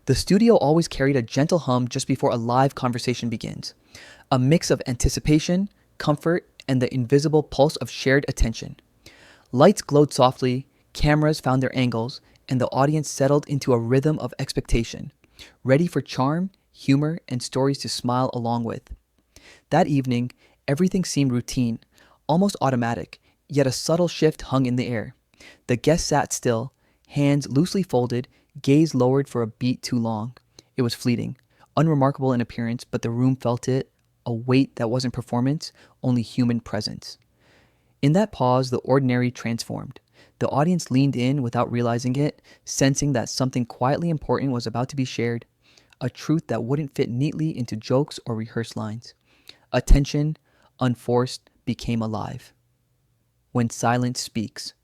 The studio always carried a gentle hum just before a live conversation begins, a mix of anticipation, comfort, and the invisible pulse of shared attention. Lights glowed softly, cameras found their angles, and the audience settled into a rhythm of expectation, ready for charm, humor, and stories to smile along with. That evening, everything seemed routine, almost automatic, yet a subtle shift hung in the air. The guests sat still, hands loosely folded, gaze lowered for a beat too long. It was fleeting, unremarkable in appearance, but the room felt it, a weight that wasn't performance, only human presence. In that pause, the ordinary transformed. The audience leaned in without realizing it, sensing that something quietly important was about to be shared, a truth that wouldn't fit neatly into jokes or rehearsed lines. Attention, unforced, became alive. When silence speaks.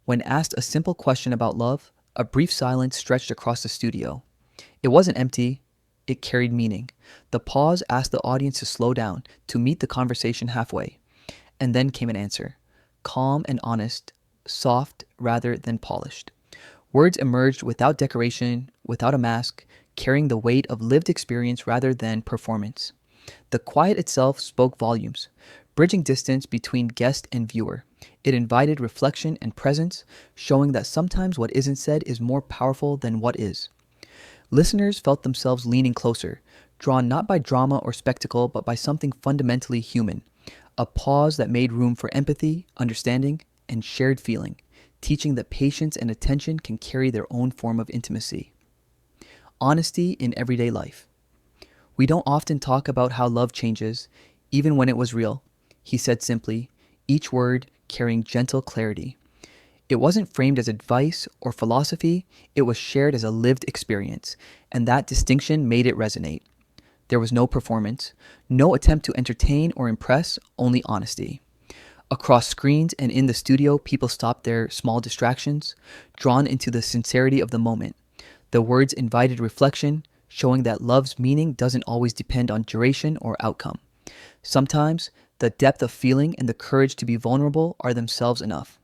When asked a simple question about love, a brief silence stretched across the studio. It wasn't empty, it carried meaning. The pause asked the audience to slow down, to meet the conversation halfway. And then came an answer, calm and honest, soft rather than polished. Words emerged without decoration, without a mask, carrying the weight of lived experience rather than performance. The quiet itself spoke volumes, bridging distance between guest and viewer. It invited reflection and presence, showing that sometimes what isn't said is more powerful than what is. Listeners felt themselves leaning closer, drawn not by drama or spectacle, but by something fundamentally human. A pause that made room for empathy, understanding, and shared feeling, teaching that patience and attention can carry their own form of intimacy. Honesty in everyday life. We don't often talk about how love changes, even when it was real, he said simply, each word carrying gentle clarity. It wasn't framed as advice or philosophy, it was shared as a lived experience, and that distinction made it resonate. There was no performance, no attempt to entertain or impress, only honesty. Across screens and in the studio, people stopped their small distractions, drawn into the sincerity of the moment. The words invited reflection, showing that love's meaning doesn't always depend on duration or outcome. Sometimes, the depth of feeling and the courage to be vulnerable are themselves enough.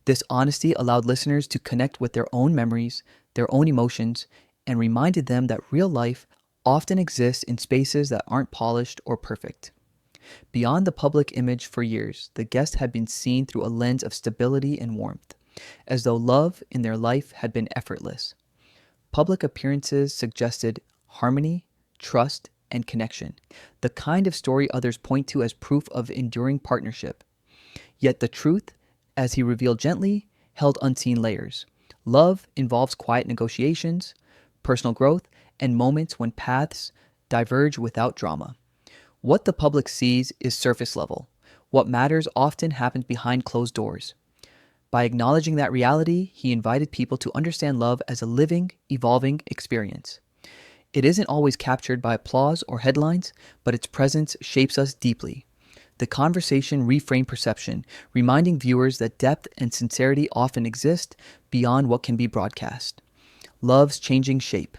This honesty allowed listeners to connect with their own memories, their own emotions, and reminded them that real life often exists in spaces that aren't polished or perfect. Beyond the public image for years, the guest had been seen through a lens of stability and warmth, as though love in their life had been effortless. Public appearances suggested harmony, trust, and connection, the kind of story others point to as proof of enduring partnership. Yet the truth, as he revealed gently, held unseen layers. Love involves quiet negotiations, personal growth, and moments when paths diverge without drama. What the public sees is surface level. What matters often happens behind closed doors. By acknowledging that reality, he invited people to understand love as a living, evolving experience. It isn't always captured by applause or headlines, but its presence shapes us deeply. The conversation reframed perception, reminding viewers that depth and sincerity often exist beyond what can be broadcast. Love's changing shape.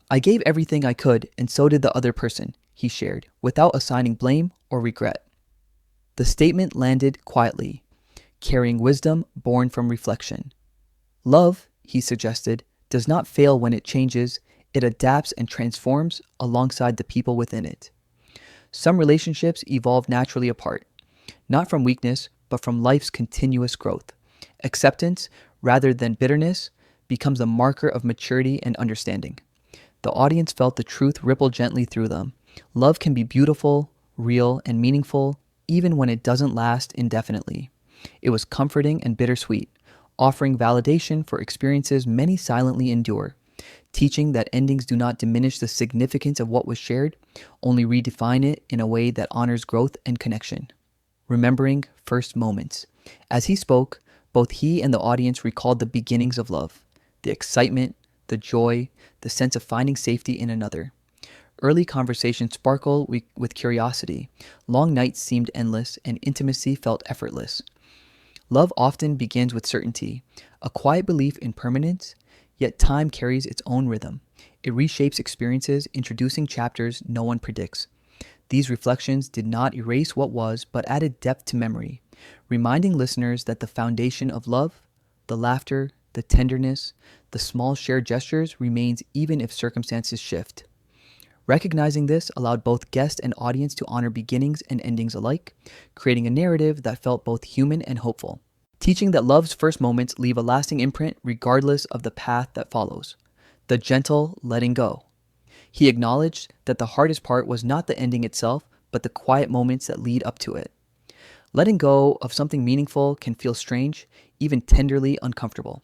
I gave everything I could, and so did the other person, he shared, without assigning blame or regret. The statement landed quietly, carrying wisdom born from reflection. Love, he suggested, does not fail when it changes, it adapts and transforms alongside the people within it. Some relationships evolve naturally apart, not from weakness, but from life's continuous growth. Acceptance, rather than bitterness, becomes a marker of maturity and understanding. The audience felt the truth ripple gently through them. Love can be beautiful, real, and meaningful, even when it doesn't last indefinitely. It was comforting and bittersweet, offering validation for experiences many silently endure, teaching that endings do not diminish the significance of what was shared, only redefine it in a way that honors growth and connection. Remembering first moments. As he spoke, both he and the audience recalled the beginnings of love, the excitement, the joy, the sense of finding safety in another. Early conversations sparkled with curiosity. Long nights seemed endless, and intimacy felt effortless. Love often begins with certainty, a quiet belief in permanence, yet time carries its own rhythm. It reshapes experiences, introducing chapters no one predicts. These reflections did not erase what was, but added depth to memory, reminding listeners that the foundation of love, the laughter, the tenderness, The small shared gestures remains even if circumstances shift. Recognizing this allowed both guest and audience to honor beginnings and endings alike, creating a narrative that felt both human and hopeful. Teaching that love's first moments leave a lasting imprint regardless of the path that follows. The gentle letting go. He acknowledged that the hardest part was not the ending itself, but the quiet moments that lead up to it. Letting go of something meaningful can feel strange, even tenderly uncomfortable.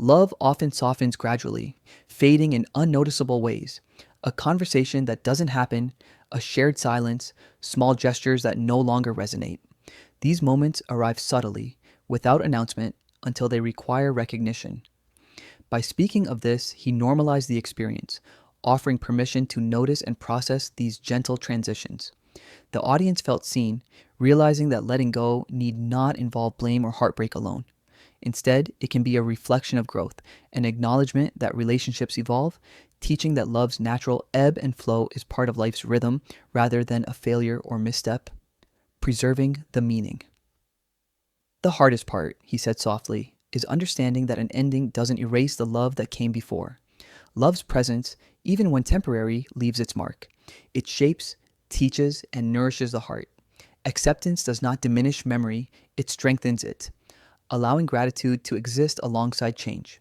Love often softens gradually, fading in unnoticeable ways. A conversation that doesn't happen, a shared silence, small gestures that no longer resonate. These moments arrive subtly, without announcement, until they require recognition. By speaking of this, he normalized the experience, offering permission to notice and process these gentle transitions. The audience felt seen, realizing that letting go need not involve blame or heartbreak alone. Instead, it can be a reflection of growth, an acknowledgement that relationships evolve, teaching that love's natural ebb and flow is part of life's rhythm rather than a failure or misstep. Preserving the meaning. The hardest part, he said softly, is understanding that an ending doesn't erase the love that came before. Love's presence, even when temporary, leaves its mark. It shapes, teaches, and nourishes the heart. Acceptance does not diminish memory, it strengthens it, allowing gratitude to exist alongside change.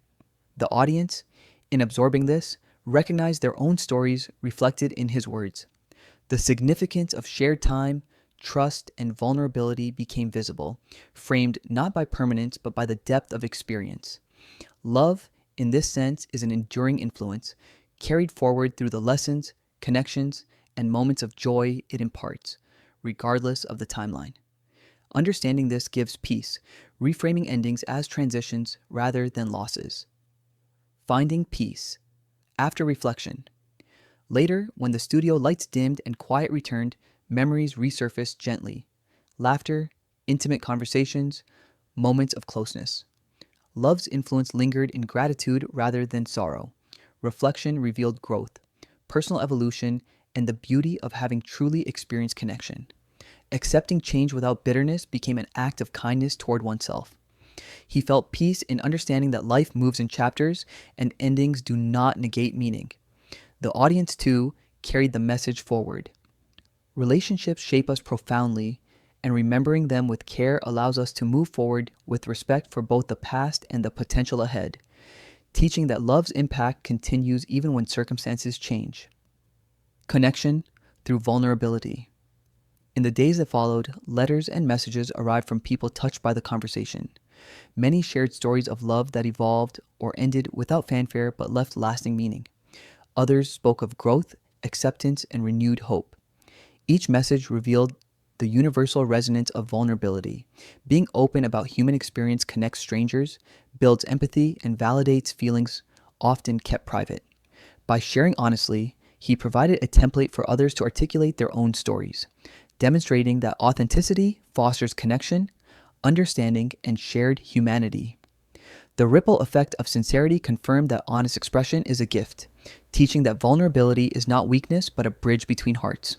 The audience, in absorbing this, recognized their own stories reflected in his words. The significance of shared time, trust, and vulnerability became visible, framed not by permanence but by the depth of experience. Love, in this sense, is an enduring influence, carried forward through the lessons, connections, and moments of joy it imparts, regardless of the timeline. Understanding this gives peace, reframing endings as transitions rather than losses. Finding peace. After reflection. Later, when the studio lights dimmed and quiet returned, memories resurfaced gently. Laughter, intimate conversations, moments of closeness. Love's influence lingered in gratitude rather than sorrow. Reflection revealed growth, personal evolution, and the beauty of having truly experienced connection. Accepting change without bitterness became an act of kindness toward oneself. He felt peace in understanding that life moves in chapters and endings do not negate meaning. The audience, too, carried the message forward. Relationships shape us profoundly, and remembering them with care allows us to move forward with respect for both the past and the potential ahead, teaching that love's impact continues even when circumstances change. Connection through vulnerability. In the days that followed, letters and messages arrived from people touched by the conversation. Many shared stories of love that evolved or ended without fanfare but left lasting meaning. Others spoke of growth, acceptance, and renewed hope. Each message revealed the universal resonance of vulnerability. Being open about human experience connects strangers, builds empathy, and validates feelings often kept private. By sharing honestly, he provided a template for others to articulate their own stories, demonstrating that authenticity fosters connection, understanding, and shared humanity. The ripple effect of sincerity confirmed that honest expression is a gift, teaching that vulnerability is not weakness but a bridge between hearts.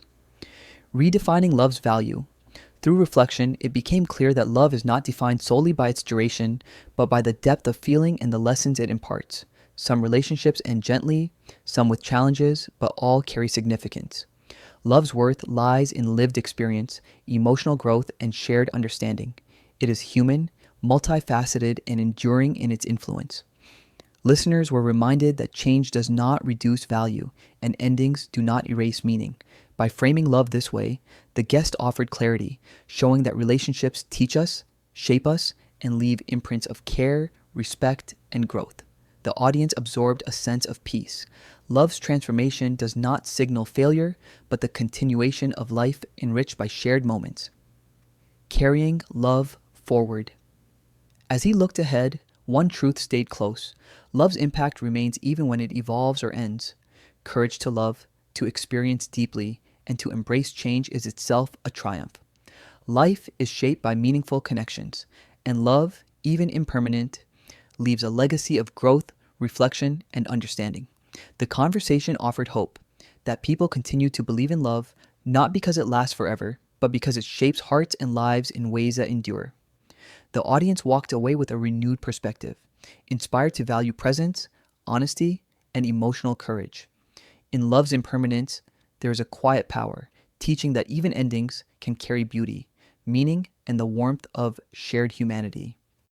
Redefining love's value. Through reflection, it became clear that love is not defined solely by its duration, but by the depth of feeling and the lessons it imparts. Some relationships end gently, some with challenges, but all carry significance. Love's worth lies in lived experience, emotional growth, and shared understanding. It is human, multifaceted, and enduring in its influence. Listeners were reminded that change does not reduce value, and endings do not erase meaning. By framing love this way, the guest offered clarity, showing that relationships teach us, shape us, and leave imprints of care, respect, and growth. The audience absorbed a sense of peace. Love's transformation does not signal failure, but the continuation of life enriched by shared moments. Carrying love forward. As he looked ahead, one truth stayed close. Love's impact remains even when it evolves or ends. Courage to love, to experience deeply, and to embrace change is itself a triumph. Life is shaped by meaningful connections, and love, even impermanent, leaves a legacy of growth, reflection, and understanding. The conversation offered hope that people continue to believe in love, not because it lasts forever, but because it shapes hearts and lives in ways that endure. The audience walked away with a renewed perspective. inspired to value presence, honesty, and emotional courage. In Love's Impermanence, there is a quiet power, teaching that even endings can carry beauty, meaning, and the warmth of shared humanity.